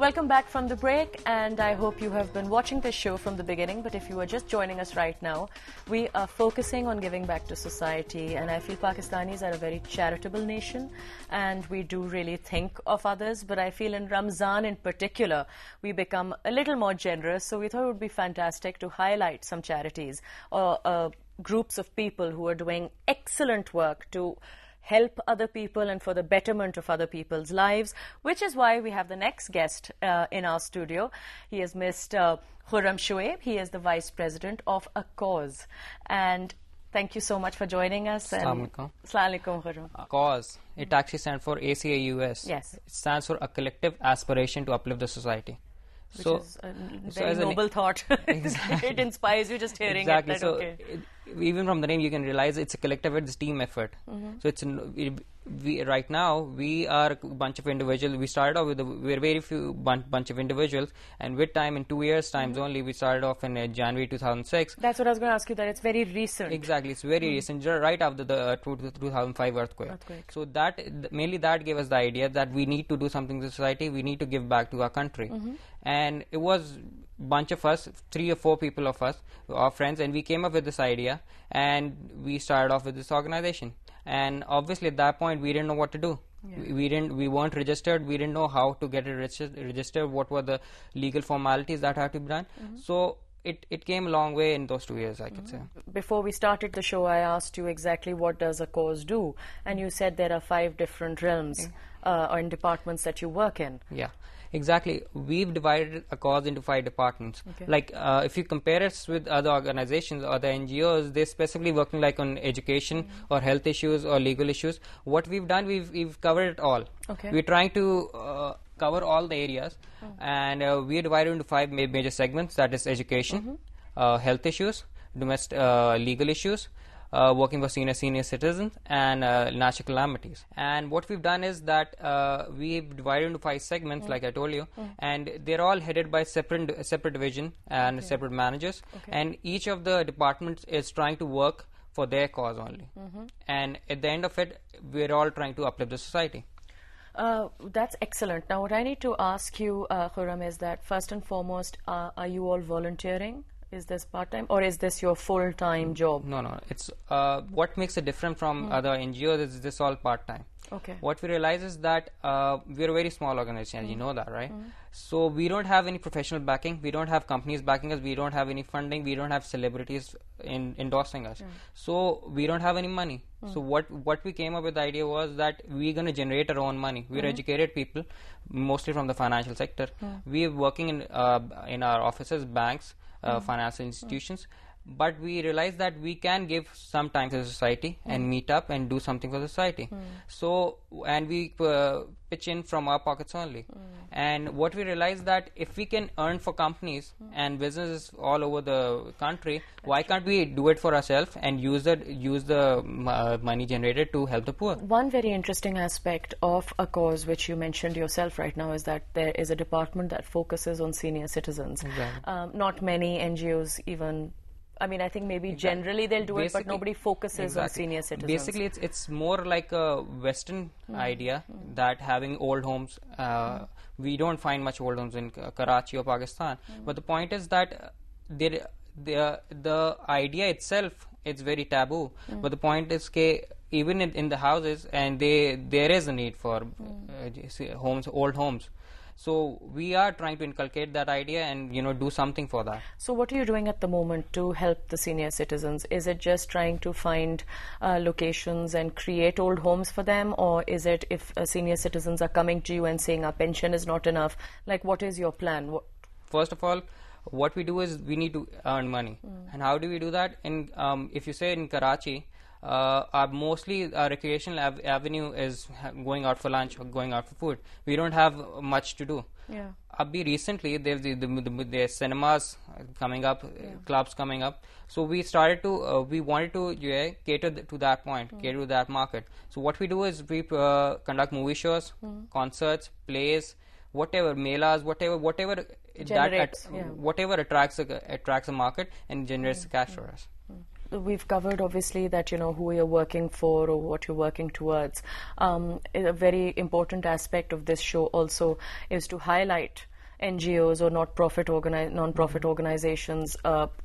Welcome back from the break, and I hope you have been watching this show from the beginning. But if you are just joining us right now, we are focusing on giving back to society, and I feel Pakistanis are a very charitable nation, and we do really think of others. But I feel in Ramzan in particular, we become a little more generous, so we thought it would be fantastic to highlight some charities or groups of people who are doing excellent work to help other people and for the betterment of other people's lives, which is why we have the next guest in our studio. He is Mr. Khurram Shoaib. He is the Vice President of aCaus. And thank you so much for joining us. Assalamu alaikum. Assalamu alaikum, Khurram. aCaus, it actually stands for aCaus. Yes. It stands for a collective aspiration to uplift the society. Which is a very noble thought. Exactly. It inspires you just hearing exactly. it. So okay. Even from the name, you can realize it's a collective, it's team effort. So it's right now we are a bunch of individuals. We started off with we're very few bunch of individuals, and with time, in 2 years' times only, we started off in January 2006. That's what I was going to ask you. That it's very recent. Exactly, it's very recent, right after the 2005 earthquake. So mainly that gave us the idea that we need to do something to society. We need to give back to our country, and it was bunch of us, 3 or 4 people of us, our friends, and we came up with this idea, and we started off with this organization. And obviously at that point we didn't know what to do. We weren't registered. We didn't know how to get it registered. What were the legal formalities that had to be done? So it came a long way in those 2 years, I could say. Before we started the show, I asked you exactly what does aCaus do, and you said there are 5 different realms or in departments that you work in. Yeah. Exactly. We've divided aCaus into 5 departments. Like if you compare us with other organizations, other NGOs, they're specifically working like on education or health issues or legal issues. What we've done, we've covered it all. We're trying to cover all the areas, and we are divided into 5 major segments. That is education, health issues, domestic legal issues, working for senior citizens, and natural calamities. And what we've done is that we've divided into 5 segments, like I told you, and they're all headed by separate division and separate managers. And each of the departments is trying to work for their cause only. And at the end of it, we're all trying to uplift the society. That's excellent. Now, what I need to ask you, Khurram, is that first and foremost, are you all volunteering? Is this part-time or is this your full-time job? No. It's what makes it different from other NGOs is this all part-time. What we realize is that we're a very small organization, you know that, right? So we don't have any professional backing. We don't have companies backing us. We don't have any funding. We don't have celebrities endorsing us. So we don't have any money. So what we came up with the idea was that we're going to generate our own money. We're educated people, mostly from the financial sector. We're working in our offices, banks, financial institutions, but we realized that we can give some time to the society and meet up and do something for the society. So, and we pitch in from our pockets only. And what we realized that if we can earn for companies and businesses all over the country, why can't we do it for ourselves and use the money generated to help the poor? One very interesting aspect of aCaus, which you mentioned yourself right now, is that there is a department that focuses on senior citizens. Not many NGOs even. I mean, I think maybe generally they'll do it, but nobody focuses on senior citizens. Basically, it's more like a Western idea that having old homes, we don't find much old homes in Karachi or Pakistan. But the point is that the idea itself is very taboo. But the point is that even in the houses, and there is a need for homes, old homes. So we are trying to inculcate that idea and do something for that. So what are you doing at the moment to help the senior citizens? Is it just trying to find locations and create old homes for them, or is it if senior citizens are coming to you and saying our pension is not enough? Like, what is your plan? First of all, what we do is we need to earn money. And how do we do that? If you say in Karachi, mostly our recreational avenue is going out for lunch or going out for food. We don't have much to do. Recently there's the cinemas coming up, clubs coming up. So we started to we wanted to cater to that point, cater to that market. So what we do is we conduct movie shows, concerts, plays, whatever, melas, whatever whatever attracts a market and generates cash for us. We've covered obviously that who you're working for or what you're working towards. A very important aspect of this show also is to highlight NGOs or non-profit organizations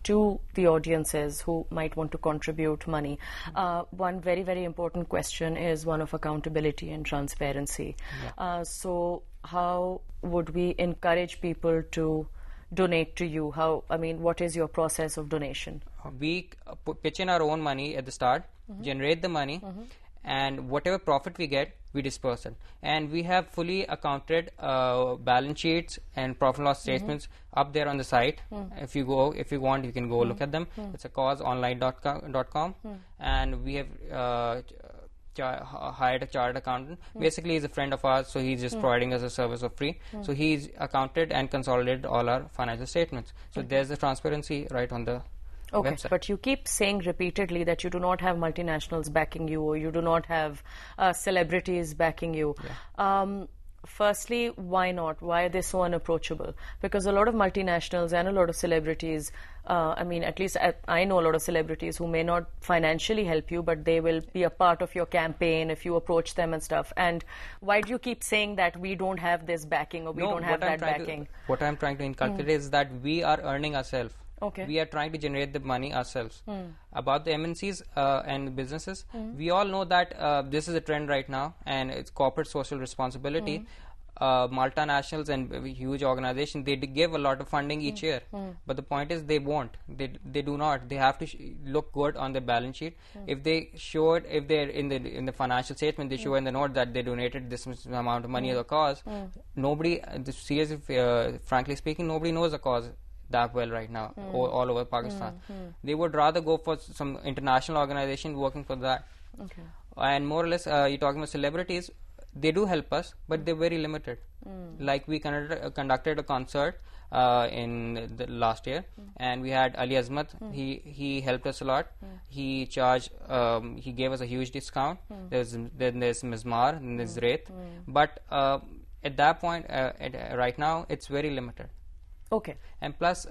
to the audiences who might want to contribute money. One very, very important question is one of accountability and transparency. Yeah. So how would we encourage people to donate to you? What is your process of donation? We pitch in our own money at the start, generate the money, and whatever profit we get, we disperse it. And we have fully accounted balance sheets and profit and loss statements up there on the site. If you want, you can go look at them. It's aCaus.flv.com, and we have hired a chartered accountant. Basically, he's a friend of ours, so he's just providing us a service for free. So he's accounted and consolidated all our financial statements. So there's the transparency right on the website. But you keep saying repeatedly that you do not have multinationals backing you, or you do not have celebrities backing you. Firstly, why not? Why are they so unapproachable? Because a lot of multinationals and a lot of celebrities, at least I know a lot of celebrities who may not financially help you, but they will be a part of your campaign if you approach them and stuff. And why do you keep saying that we don't have this backing, or we don't have that backing? What I'm trying to inculcate is that we are earning ourselves. Okay. We are trying to generate the money ourselves. About the MNCs and businesses, we all know that this is a trend right now, and it's corporate social responsibility. Multinationals and huge organizations, they give a lot of funding each year, but the point is they won't. They do not. They have to look good on their balance sheet. If they show it, if they're in the financial statement, they show in the note that they donated this amount of money to the cause. Nobody, seriously, frankly speaking, nobody knows the cause that well right now all over Pakistan. They would rather go for some international organization working for that. Okay. And more or less, you're talking about celebrities. They do help us, but they're very limited. Like we conducted a concert in the last year, and we had Ali Azmat. He helped us a lot. He charged. He gave us a huge discount. Then there's Mizmar, and there's Rate. But at that point, right now, it's very limited. Okay. And plus,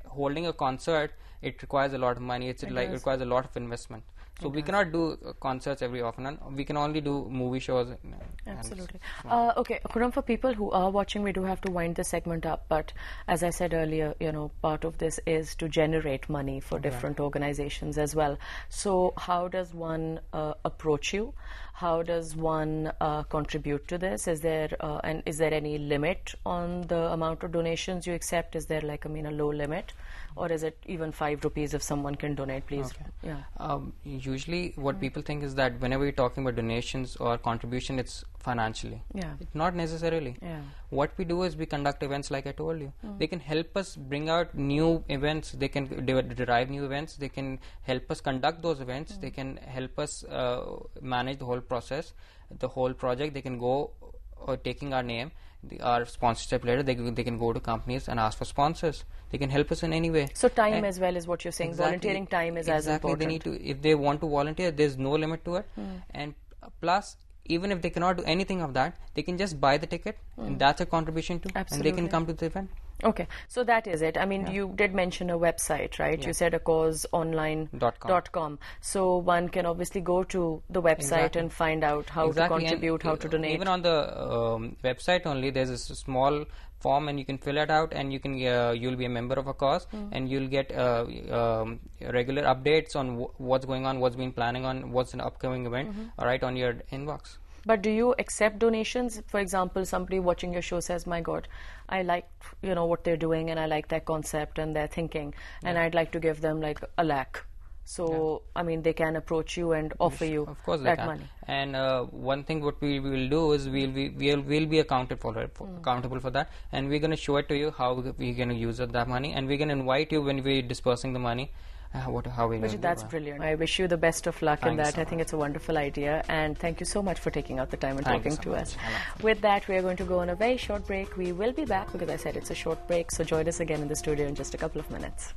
holding a concert, it requires a lot of money. It requires a lot of investment. So we cannot do concerts every often. We can only do movie shows. Absolutely. Okay, Khurram, for people who are watching, we do have to wind the segment up. But as I said earlier, part of this is to generate money for different organizations as well. So how does one approach you? How does one contribute to this? Is there any limit on the amount of donations you accept? Is there a low limit? Or is it even 5 rupees if someone can donate, please? Okay. Yeah. Usually what people think is that whenever we're talking about donations or contribution, it's financially. Yeah. Not necessarily. Yeah. What we do is we conduct events like I told you. They can help us bring out new events. They can derive new events. They can help us conduct those events. They can help us manage the whole process, the whole project. They can go taking our name, our sponsorship letter. They can go to companies and ask for sponsors. They can help us in any way. So time as well is what you're saying. Exactly. Volunteering time is as important. They need to, if they want to volunteer, there's no limit to it. And plus, even if they cannot do anything of that, they can just buy the ticket, and that's a contribution too. Absolutely. And they can come to the event. Okay, so that is it. You did mention a website, right? Yeah. You said aCaus.online.com. So one can obviously go to the website and find out how to contribute, how to donate. Even on the website only, there's a small form, and you can fill it out, and you can you'll be a member of aCaus, and you'll get regular updates on what's going on, what's been planning on, what's an upcoming event, right on your inbox. But do you accept donations? For example, somebody watching your show says, my God, I like what they're doing, and I like their concept and their thinking, and I'd like to give them like 1 lakh. So, they can approach you and offer you that money. And one thing what we will do is we'll be accountable for that, and we're going to show it to you how we're going to use that money, and we're going to invite you when we're dispersing the money. That's brilliant. I wish you the best of luck in that. I think it's a wonderful idea, and thank you so much for taking out the time and talking to us. With that, we are going to go on a very short break. We will be back because I said it's a short break, so join us again in the studio in just a couple of minutes.